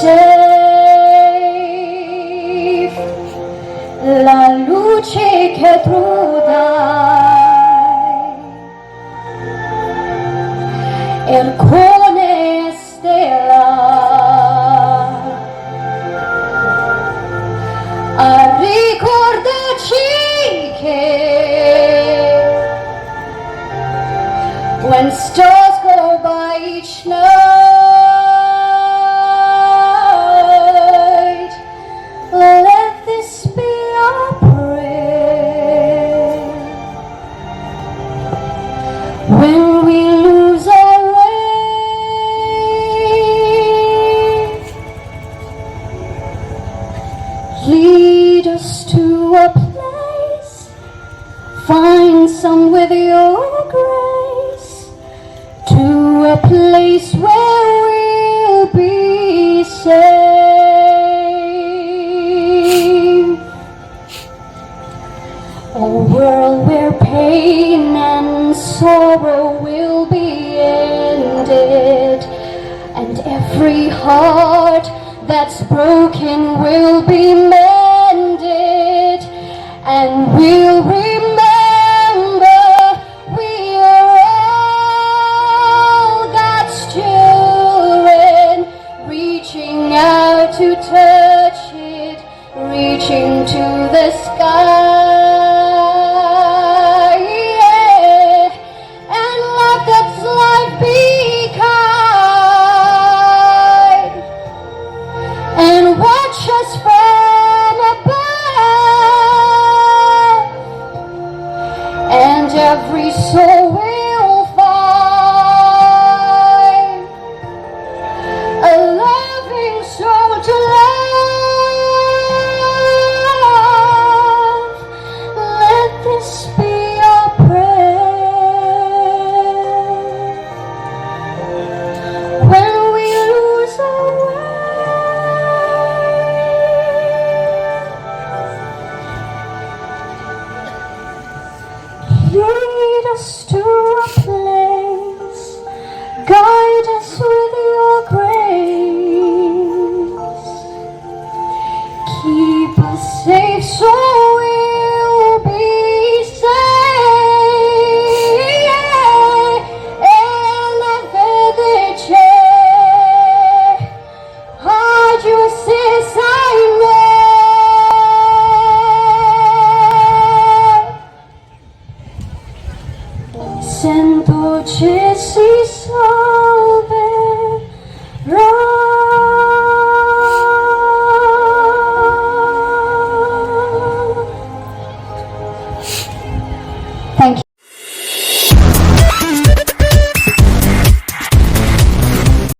safe. La luce che tu dai, Ercole stella, a ricordarci che when stars go by each night, let this be our prayer. When we lose our way, lead us to a place, find some with your grace, to a place where we'll be safe. A world where pain and sorrow will be ended, and every heart that's broken will be mended, and we'll remember we are all God's children, reaching out to touch it, reaching to the sky. And every soul will find a loving soul to love. Let this be our prayer. When we lose our way, lead us to a place, guide us with your grace, keep us safe so we'll be safe. En la felice, adios sai sento ci si salverà. Thank you.